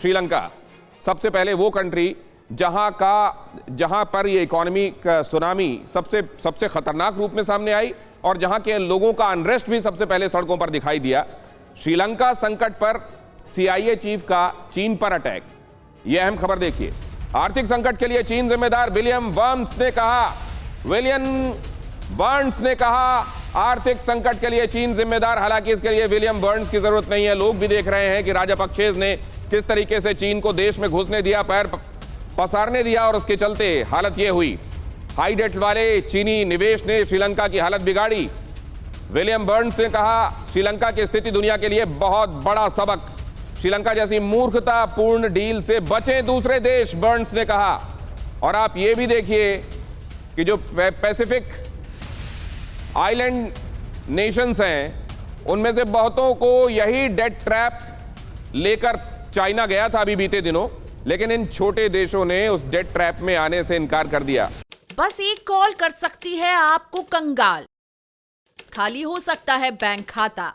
श्रीलंका सबसे पहले वो कंट्री जहां पर ये इकोनॉमिक सुनामी सबसे खतरनाक रूप में सामने आई और जहां के लोगों का अनरेस्ट भी सबसे पहले सड़कों पर दिखाई दिया। श्रीलंका संकट पर CIA चीफ का चीन पर अटैक, यह अहम खबर देखिए। आर्थिक संकट के लिए चीन जिम्मेदार, विलियम बर्न्स ने कहा आर्थिक संकट के लिए चीन जिम्मेदार। हालांकि इसके लिए विलियम बर्न्स की जरूरत नहीं है। लोग भी देख रहे हैं कि राजापक्षे ने किस तरीके से चीन को देश में घुसने दिया, पैर पसारने दिया और उसके चलते हालत यह हुई। हाई डेट वाले चीनी निवेश ने श्रीलंका की हालत बिगाड़ी। विलियम बर्न्स ने कहा श्रीलंका की स्थिति दुनिया के लिए बहुत बड़ा सबक। श्रीलंका जैसी मूर्खतापूर्ण डील से बचें दूसरे देश, बर्न्स ने कहा। और आप ये भी देखिए कि जो पैसिफिक आइलैंड नेशंस हैं उनमें से बहुतों को यही डेट ट्रैप लेकर चाइना गया था अभी बीते दिनों, लेकिन इन छोटे देशों ने उस डेट ट्रैप में आने से इनकार कर दिया। बस एक कॉल कर सकती है आपको कंगाल, खाली हो सकता है बैंक खाता।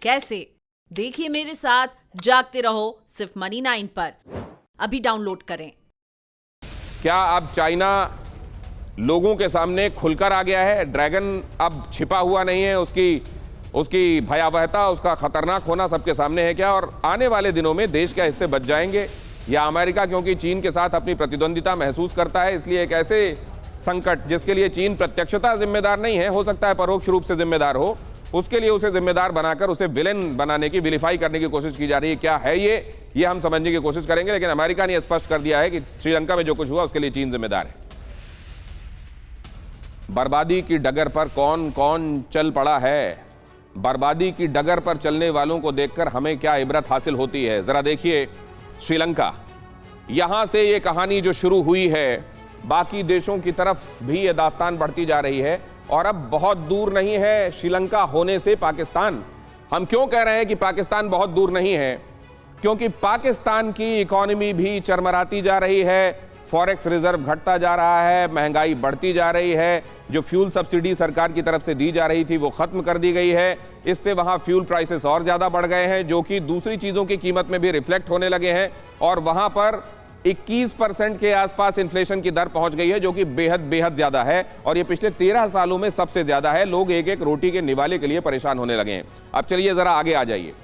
कैसे? देखिए मेरे साथ, जागते रहो सिर्फ मनी 9 पर। अभी डाउनलोड करें। क्या अब चाइना लोगों के सामने खुलकर आ गया है? ड्रैगन अब छिपा हुआ नहीं है, उसकी भयावहता, उसका खतरनाक होना सबके सामने है क्या? और आने वाले दिनों में देश क्या इससे बच जाएंगे? या अमेरिका क्योंकि चीन के साथ अपनी प्रतिद्वंदिता महसूस करता है इसलिए एक ऐसे संकट जिसके लिए चीन प्रत्यक्षता जिम्मेदार नहीं है, हो सकता है परोक्ष रूप से जिम्मेदार हो, उसके लिए उसे जिम्मेदार बनाकर उसे विलेन बनाने की, विलिफाई करने की कोशिश की जा रही है। क्या है ये हम समझने की कोशिश करेंगे। लेकिन अमेरिका ने स्पष्ट कर दिया है कि श्रीलंका में जो कुछ हुआ उसके लिए चीन जिम्मेदार है। बर्बादी की डगर पर कौन कौन चल पड़ा है? बर्बादी की डगर पर चलने वालों को देखकर हमें क्या इबरत हासिल होती है? जरा देखिए श्रीलंका, यहां से ये कहानी जो शुरू हुई है, बाकी देशों की तरफ भी ये दास्तान बढ़ती जा रही है और अब बहुत दूर नहीं है श्रीलंका होने से पाकिस्तान। हम क्यों कह रहे हैं कि पाकिस्तान बहुत दूर नहीं है? क्योंकि पाकिस्तान की इकोनॉमी भी चरमराती जा रही है, फॉरेक्स रिजर्व घटता जा रहा है, महंगाई बढ़ती जा रही है, जो फ्यूल सब्सिडी सरकार की तरफ से दी जा रही थी वो खत्म कर दी गई है। इससे वहां फ्यूल प्राइसेस और ज्यादा बढ़ गए हैं, जो कि दूसरी चीजों की कीमत में भी रिफ्लेक्ट होने लगे हैं और वहां पर 21% के आसपास इन्फ्लेशन की दर पहुंच गई है, जो कि बेहद ज्यादा है और ये पिछले 13 सालों में सबसे ज्यादा है। लोग एक एक रोटी के निवाले के लिए परेशान होने लगे हैं। अब चलिए जरा आगे आ जाइए,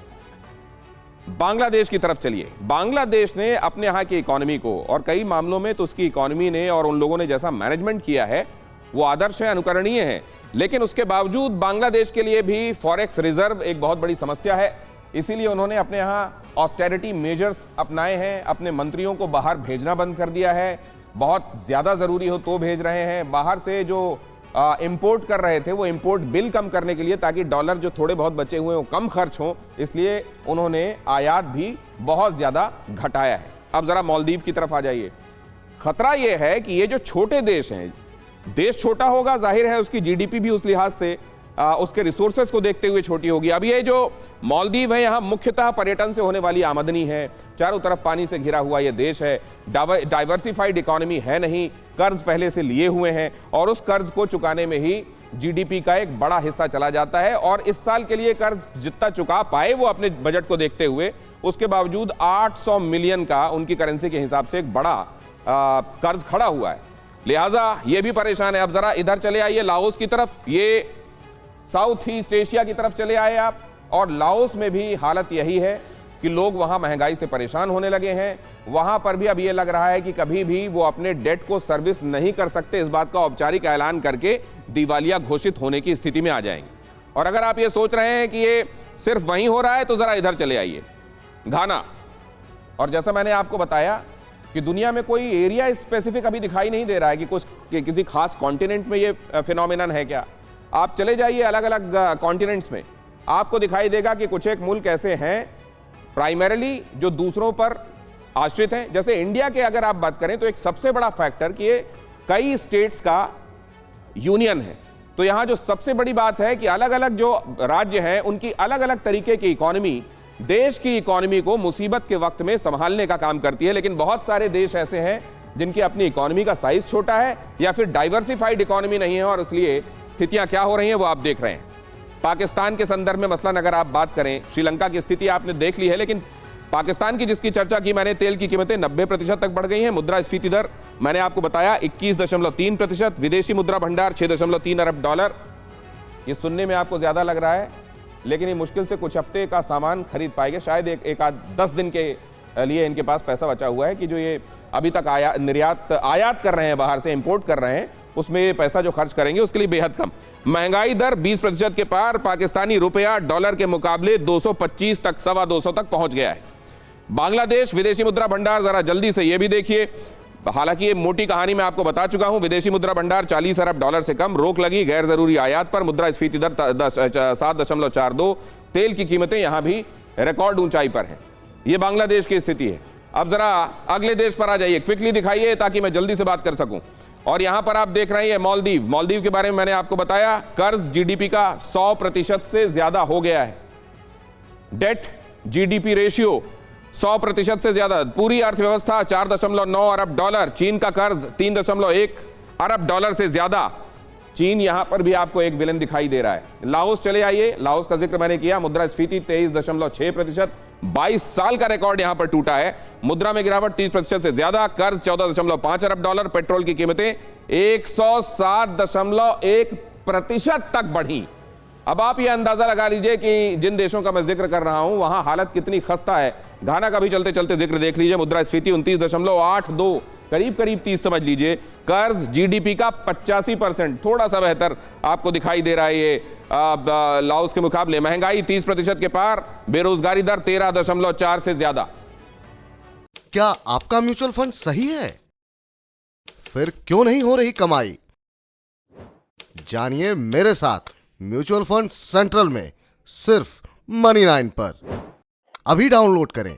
बांग्लादेश की तरफ चलिए। बांग्लादेश ने अपने यहाँ की इकोनॉमी को, और कई मामलों में तो उसकी इकोनॉमी ने और उन लोगों ने जैसा मैनेजमेंट किया है वो आदर्श है, अनुकरणीय है, लेकिन उसके बावजूद बांग्लादेश के लिए भी फॉरेक्स रिजर्व एक बहुत बड़ी समस्या है। इसीलिए उन्होंने अपने यहाँ ऑस्टेरिटी मेजर्स अपनाए हैं, अपने मंत्रियों को बाहर भेजना बंद कर दिया है, बहुत ज़्यादा ज़रूरी हो तो भेज रहे हैं। बाहर से जो इंपोर्ट कर रहे थे वो इंपोर्ट बिल कम करने के लिए, ताकि डॉलर जो थोड़े बहुत बचे हुए वो कम खर्च हों, इसलिए उन्होंने आयात भी बहुत ज़्यादा घटाया है। अब ज़रा मालदीव की तरफ आ जाइए। खतरा ये है कि ये जो छोटे देश हैं, देश छोटा होगा, जाहिर है उसकी GDP भी उस लिहाज से उसके रिसोर्सेज को देखते हुए छोटी होगी। अब ये जो मालदीव है, यहाँ मुख्यतः पर्यटन से होने वाली आमदनी है, चारों तरफ पानी से घिरा हुआ ये देश है, डाइवर्सिफाइड इकोनॉमी है नहीं, कर्ज पहले से लिए हुए हैं और उस कर्ज को चुकाने में ही GDP का एक बड़ा हिस्सा चला जाता है। और इस साल के लिए कर्ज जितना चुका पाए वो अपने बजट को देखते हुए, उसके बावजूद 800 मिलियन का उनकी करेंसी के हिसाब से एक बड़ा कर्ज खड़ा हुआ है, लिहाजा ये भी परेशान है। अब जरा इधर चले आइए लाओस की तरफ, ये साउथ ईस्ट एशिया की तरफ चले आए आप, और लाओस में भी हालत यही है कि लोग वहां महंगाई से परेशान होने लगे हैं। वहां पर भी अब ये लग रहा है कि कभी भी वो अपने डेट को सर्विस नहीं कर सकते, इस बात का औपचारिक ऐलान करके दिवालिया घोषित होने की स्थिति में आ जाएंगे। और अगर आप ये सोच रहे हैं कि ये सिर्फ वहीं हो रहा है तो जरा इधर चले आइए, घाना। और जैसा मैंने आपको बताया कि दुनिया में कोई एरिया स्पेसिफिक अभी दिखाई नहीं दे रहा है कि किसी खास कॉन्टिनेंट में ये फिनोमिनन है क्या। आप चले जाइए अलग अलग कॉन्टिनेंट्स में, आपको दिखाई देगा कि कुछ एक मुल्क ऐसे हैं प्राइमरीली जो दूसरों पर आश्रित हैं। जैसे इंडिया के अगर आप बात करें तो एक सबसे बड़ा फैक्टर कि ये कई स्टेट्स का यूनियन है, तो यहाँ जो सबसे बड़ी बात है कि अलग अलग जो राज्य हैं उनकी अलग अलग तरीके की इकोनॉमी देश की इकोनॉमी को मुसीबत के वक्त में संभालने का काम करती है। लेकिन बहुत सारे देश ऐसे हैं जिनकी अपनी इकोनॉमी का साइज छोटा है या फिर डाइवर्सिफाइड इकोनॉमी नहीं है, और इसलिए स्थितियां क्या हो रही हैं वो आप देख रहे हैं। पाकिस्तान के संदर्भ में मसलन अगर आप बात करें, श्रीलंका की स्थिति आपने देख ली है, लेकिन पाकिस्तान की जिसकी चर्चा की मैंने, तेल की कीमतें 90% तक बढ़ गई हैं। मुद्रास्फीति दर मैंने आपको बताया 21.3%। विदेशी मुद्रा भंडार 6.3 अरब डॉलर। ये सुनने में आपको ज्यादा लग रहा है, लेकिन ये मुश्किल से कुछ हफ्ते का सामान खरीद पाएंगे। शायद एक आध 10 दिन के लिए इनके पास पैसा बचा हुआ है कि जो ये अभी तक आयात कर रहे हैं, बाहर से इंपोर्ट कर रहे हैं, उसमें ये पैसा जो खर्च करेंगे उसके लिए बेहद कम। महंगाई दर 20% के पार। पाकिस्तानी रुपया डॉलर के मुकाबले 225 तक, 225 तक पहुंच गया है। बांग्लादेश विदेशी मुद्रा भंडार, जरा जल्दी से ये भी देखिए। हालांकि ये मोटी कहानी मैं आपको बता चुका हूं। विदेशी मुद्रा भंडार 40 अरब डॉलर से कम। रोक लगी गैर जरूरी आयात पर। मुद्रास्फीति दर 7.42। तेल की कीमतें यहां भी रिकॉर्ड ऊंचाई पर हैं। ये बांग्लादेश की स्थिति है। अब जरा अगले देश पर आ जाइए, क्विकली दिखाइए ताकि मैं जल्दी से बात कर सकूं। और यहां पर आप देख रहे हैं मालदीव। मालदीव के बारे में मैंने आपको बताया, कर्ज जीडीपी का 100% से ज्यादा हो गया है। डेट जीडीपी रेशियो 100% से ज्यादा। पूरी अर्थव्यवस्था 4.9 अरब डॉलर। चीन का कर्ज 3.1 अरब डॉलर से ज्यादा। चीन यहां पर भी आपको एक विलन दिखाई दे रहा है। लाओस चले आइए, लाओस का जिक्र मैंने किया। मुद्रास्फीति 23.6%। 22 साल का रिकॉर्ड यहां पर टूटा है। मुद्रा में गिरावट 30% से ज्यादा। कर्ज 14.5 अरब डॉलर। पेट्रोल की कीमतें 107.1% तक बढ़ी। अब आप ये अंदाजा लगा लीजिए कि जिन देशों का मैं जिक्र कर रहा हूं वहां हालत कितनी खस्ता है। घाना का भी चलते चलते जिक्र देख लीजिए। मुद्रास्फीति 29.82, करीब 30 समझ लीजिए। कर्ज जीडीपी का 85%, थोड़ा सा बेहतर आपको दिखाई दे रहा है ये लाओस के मुकाबले। महंगाई 30% के पार। बेरोजगारी दर 13.4 से ज्यादा। क्या आपका म्यूचुअल फंड सही है? फिर क्यों नहीं हो रही कमाई? जानिए मेरे साथ म्यूचुअल फंड सेंट्रल में, सिर्फ मनी 9 पर। अभी डाउनलोड करें।